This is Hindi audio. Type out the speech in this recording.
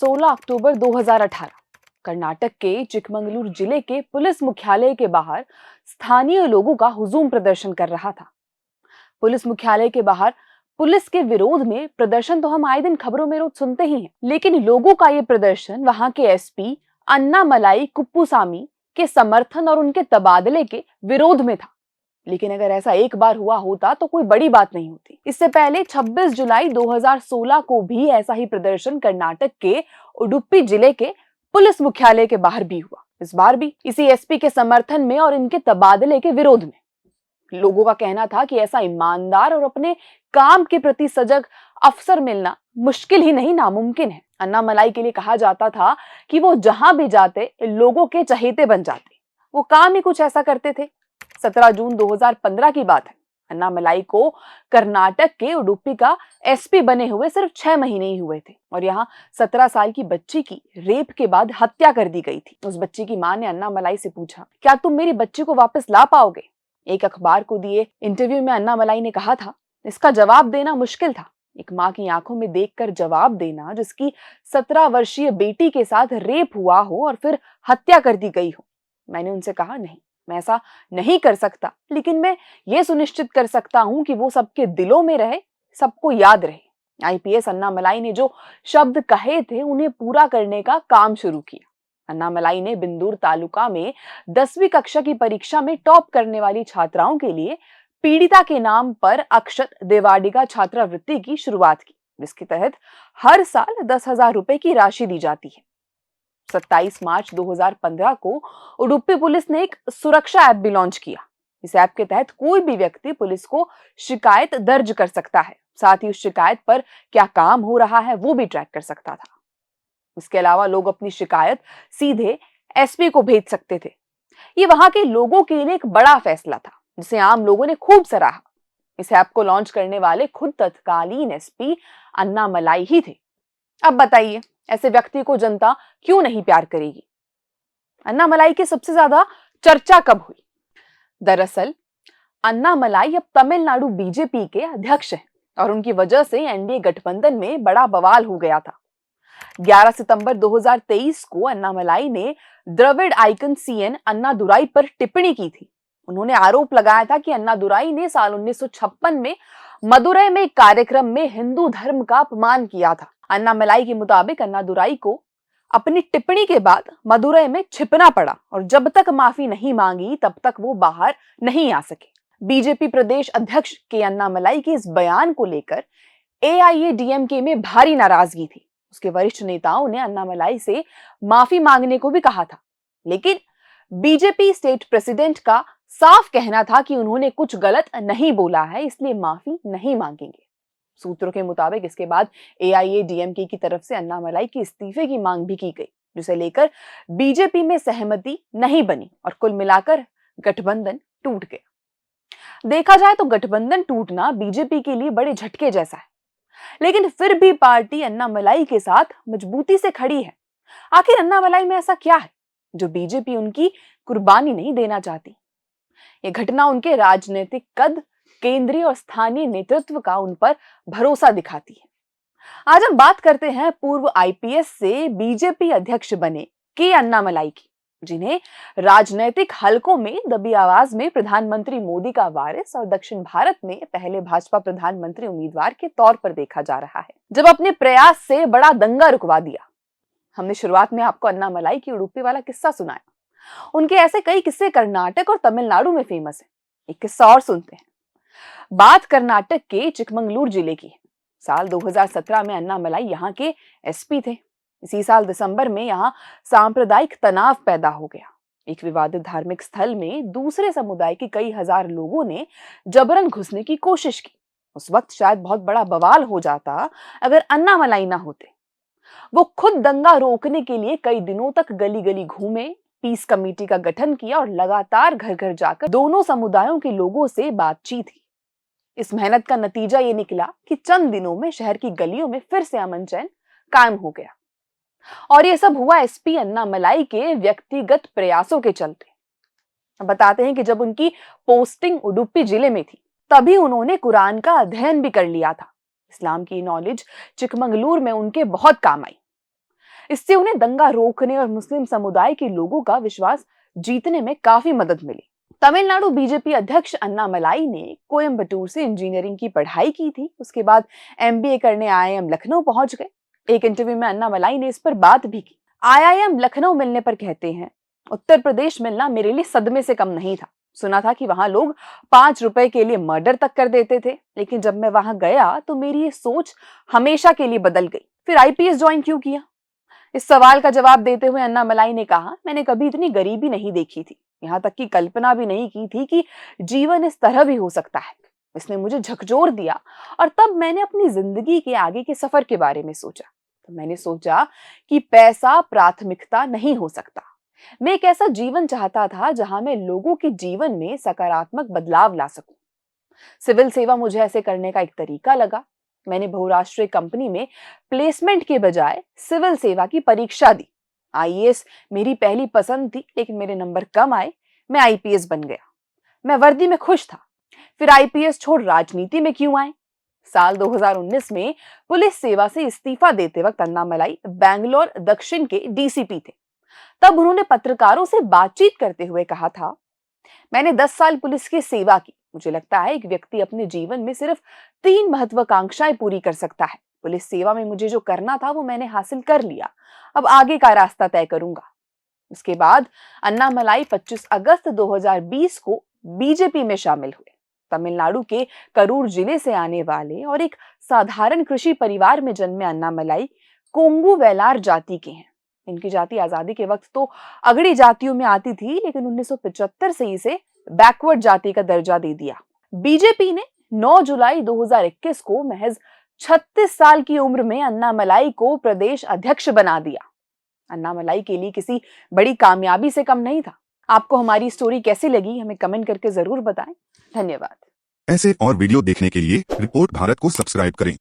16 अक्टूबर 2018 कर्नाटक के चिकमंगलूर जिले के पुलिस मुख्यालय के बाहर स्थानीय लोगों का हुजूम प्रदर्शन कर रहा था। पुलिस मुख्यालय के बाहर पुलिस के विरोध में प्रदर्शन तो हम आए दिन खबरों में रोज सुनते ही हैं, लेकिन लोगों का ये प्रदर्शन वहां के एसपी अन्नामलाई कुप्पुसामी के समर्थन और उनके तबादले के विरोध में था। लेकिन अगर ऐसा एक बार हुआ होता तो कोई बड़ी बात नहीं होती। इससे पहले 26 जुलाई 2016 को भी ऐसा ही प्रदर्शन कर्नाटक के उडुपी जिले के पुलिस मुख्यालय के बाहर भी हुआ। इस बार भी इसी एसपी के समर्थन में और इनके तबादले के विरोध में। लोगों का कहना था कि ऐसा ईमानदार और अपने काम के प्रति सजग अफसर मिलना मुश्किल ही नहीं, नामुमकिन है। अन्नामलाई के लिए कहा जाता था कि वो जहां भी जाते लोगों के चहेते बन जाते। वो काम ही कुछ ऐसा करते थे। 17 जून 2015 की बात है। अन्नामलाई को कर्नाटक के उडुपी का एसपी बने हुए सिर्फ 6 महीने ही हुए थे और यहाँ 17 साल की बच्ची की रेप के बाद हत्या कर दी गई थी। उस बच्ची की मां ने अन्नामलाई से पूछा, क्या तुम मेरी बच्ची को वापस ला पाओगे? एक अखबार को दिए इंटरव्यू में अन्नामलाई ने कहा था, इसका जवाब देना मुश्किल था। एक माँ की आंखों में देखकर जवाब देना, जिसकी 17 वर्षीय बेटी के साथ रेप हुआ हो और फिर हत्या कर दी गई हो। मैंने उनसे कहा, नहीं, मैं ऐसा नहीं कर सकता, लेकिन मैं ये सुनिश्चित कर सकता हूं कि वो सबके दिलों में रहे, सबको याद रहे। आईपीएस अन्नामलाई ने जो शब्द कहे थे उन्हें पूरा करने का काम शुरू किया। अन्नामलाई ने बिंदूर तालुका में 10वीं कक्षा की परीक्षा में टॉप करने वाली छात्राओं के लिए पीड़िता के नाम पर अक्षत देवाडिगा छात्रवृत्ति की शुरुआत की, जिसके तहत हर साल 10,000 रुपए की राशि दी जाती है। 27 मार्च 2015 को उडुपी पुलिस ने एक सुरक्षा ऐप भी लॉन्च किया। इस ऐप के तहत कोई भी व्यक्ति पुलिस को शिकायत दर्ज कर सकता है, साथ ही उस शिकायत पर क्या काम हो रहा है वो भी ट्रैक कर सकता था। इसके अलावा लोग अपनी शिकायत सीधे एसपी को भेज सकते थे। ये वहां के लोगों के लिए एक बड़ा फैसला था, जिसे आम लोगों ने खूब सराहा। इस ऐप को लॉन्च करने वाले खुद तत्कालीन एसपी अन्नामलाई ही थे। अब बताइए, ऐसे व्यक्ति को जनता क्यों नहीं प्यार करेगी? अन्नामलाई की सबसे ज्यादा चर्चा कब हुई? दरअसल अन्नामलाई अब तमिलनाडु बीजेपी के अध्यक्ष हैं और उनकी वजह से एनडीए गठबंधन में बड़ा बवाल हो गया था। 11 सितंबर 2023 को अन्नामलाई ने द्रविड़ आइकन सीएन अन्नादुराई पर टिप्पणी की थी। उन्होंने आरोप लगाया था कि अन्नादुराई ने साल 1956 में मदुरै में एक कार्यक्रम में हिंदू धर्म का अपमान किया था। अन्नामलाई के मुताबिक अन्नादुराई को अपनी टिप्पणी के बाद मदुरै में छिपना पड़ा और जब तक माफी नहीं मांगी तब तक वो बाहर नहीं आ सके। बीजेपी प्रदेश अध्यक्ष के अन्नामलाई के इस बयान को लेकर एआईएडीएमके में भारी नाराजगी थी। उसके वरिष्ठ नेताओं ने अन्नामलाई से माफी मांगने को भी कहा था, लेकिन बीजेपी स्टेट प्रेसिडेंट का साफ कहना था कि उन्होंने कुछ गलत नहीं बोला है, इसलिए माफी नहीं मांगेंगे। सूत्रों के मुताबिक इसके बाद एआईएडीएमके की तरफ से अन्नामलाई के इस्तीफे की मांग भी की गई, जिसे लेकर बीजेपी में सहमति नहीं बनी और कुल मिलाकर गठबंधन टूट गया। देखा जाए तो गठबंधन टूटना बीजेपी के लिए बड़े झटके जैसा है, लेकिन फिर भी पार्टी अन्नामलाई के साथ मजबूती से खड़ी है। आखिर अन्नामलाई में ऐसा क्या है जो बीजेपी उनकी कुर्बानी नहीं देना चाहती? ये घटना उनके राजनीतिक कद, केंद्रीय और स्थानीय नेतृत्व का उन पर भरोसा दिखाती है। आज हम बात करते हैं पूर्व आईपीएस से बीजेपी अध्यक्ष बने के अन्नामलाई की, जिन्हें राजनीतिक हलकों में दबी आवाज में प्रधानमंत्री मोदी का वारिस और दक्षिण भारत में पहले भाजपा प्रधानमंत्री उम्मीदवार के तौर पर देखा जा रहा है, जब अपने प्रयास से बड़ा दंगा रुकवा दिया। हमने शुरुआत में आपको अन्नामलाई की उडुपी वाला किस्सा सुनाया। उनके ऐसे कई किस्से कर्नाटक और तमिलनाडु में फेमस है। एक किस्सा और सुनते हैं। बात कर्नाटक के चिकमंगलूर जिले की है। साल 2017 में अन्नामलाई यहाँ के एसपी थे। इसी साल दिसंबर में यहाँ सांप्रदायिक तनाव पैदा हो गया। एक विवादित धार्मिक स्थल में दूसरे समुदाय के कई हजार लोगों ने जबरन घुसने की कोशिश की। उस वक्त शायद बहुत बड़ा बवाल हो जाता अगर अन्नामलाई ना होते। वो खुद दंगा रोकने के लिए कई दिनों तक गली गली घूमे, पीस कमेटी का गठन किया और लगातार घर घर जाकर दोनों समुदायों के लोगों से बातचीत की। इस मेहनत का नतीजा ये निकला कि चंद दिनों में शहर की गलियों में फिर से अमन चैन कायम हो गया। और ये सब हुआ एसपी अन्नामलाई के व्यक्तिगत प्रयासों के चलते। बताते हैं कि जब उनकी पोस्टिंग उडुपी जिले में थी, तभी उन्होंने कुरान का अध्ययन भी कर लिया था। इस्लाम की नॉलेज चिकमंगलूर में उनके बहुत काम आई। इससे उन्हें दंगा रोकने और मुस्लिम समुदाय के लोगों का विश्वास जीतने में काफी मदद मिली। तमिलनाडु बीजेपी अध्यक्ष अन्नामलाई ने कोयम्बटूर से इंजीनियरिंग की पढ़ाई की थी। उसके बाद एमबीए करने आईआईएम लखनऊ पहुंच गए। एक इंटरव्यू में अन्नामलाई ने इस पर बात भी की। आईआईएम लखनऊ मिलने पर कहते हैं, उत्तर प्रदेश मिलना मेरे लिए सदमे से कम नहीं था। सुना था कि वहां लोग 5 रुपए के लिए मर्डर तक कर देते थे, लेकिन जब मैं वहां गया तो मेरी ये सोच हमेशा के लिए बदल गई। फिर आईपीएस ज्वाइन क्यों किया? इस सवाल का जवाब देते हुए अन्नामलाई ने कहा, मैंने कभी इतनी गरीबी नहीं देखी थी, यहाँ तक कि कल्पना भी नहीं की थी कि जीवन इस तरह भी हो सकता है। इसने मुझे झकझोर दिया और तब मैंने अपनी जिंदगी के आगे के सफर के बारे में सोचा। तो मैंने सोचा कि पैसा प्राथमिकता नहीं हो सकता। मैं एक ऐसा जीवन चाहता था जहां मैं लोगों के जीवन में सकारात्मक बदलाव ला सकूं। सिविल सेवा मुझे ऐसे करने का एक तरीका लगा। मैंने बहुराष्ट्रीय कंपनी में प्लेसमेंट के बजाय सिविल सेवा की परीक्षा दी। आईएएस मेरी पहली पसंद थी, लेकिन मेरे नंबर कम आए। मैं आईपीएस बन गया। मैं वर्दी में खुश था। फिर आईपीएस छोड़ राजनीति में क्यों आए? साल 2019 में पुलिस सेवा से इस्तीफा देते वक्त अन्नामलाई बैंगलोर दक्षिण के डीसीपी थे। तब उन्होंने पत्रकारों से बातचीत करते हुए कहा था, मैंने 10 साल पुलिस की सेवा की। मुझे लगता है एक व्यक्ति अपने जीवन में सिर्फ 3 महत्वाकांक्षाएं पूरी कर सकता है। पुलिस सेवा में मुझे जो करना था वो मैंने हासिल कर लिया। अब आगे का रास्ता तय करूंगा। उसके बाद अन्नामलाई 25 अगस्त 2020 को बीजेपी में शामिल हुए। तमिलनाडु के करूर जिले से आने वाले और एक साधारण कृषि परिवार में जन्मे अन्नामलाई कोंगू वेलार जाति के हैं। इनकी जाति आजादी के वक्त तो अगड़ी जातियों में आती थी, लेकिन 1975 से इसे बैकवर्ड जाति का दर्जा दे दिया। बीजेपी ने 9 जुलाई 2021 को महज 36 साल की उम्र में अन्नामलाई को प्रदेश अध्यक्ष बना दिया। अन्नामलाई के लिए किसी बड़ी कामयाबी से कम नहीं था। आपको हमारी स्टोरी कैसी लगी, हमें कमेंट करके जरूर बताएं। धन्यवाद। ऐसे और वीडियो देखने के लिए रिपोर्ट भारत को सब्सक्राइब करें।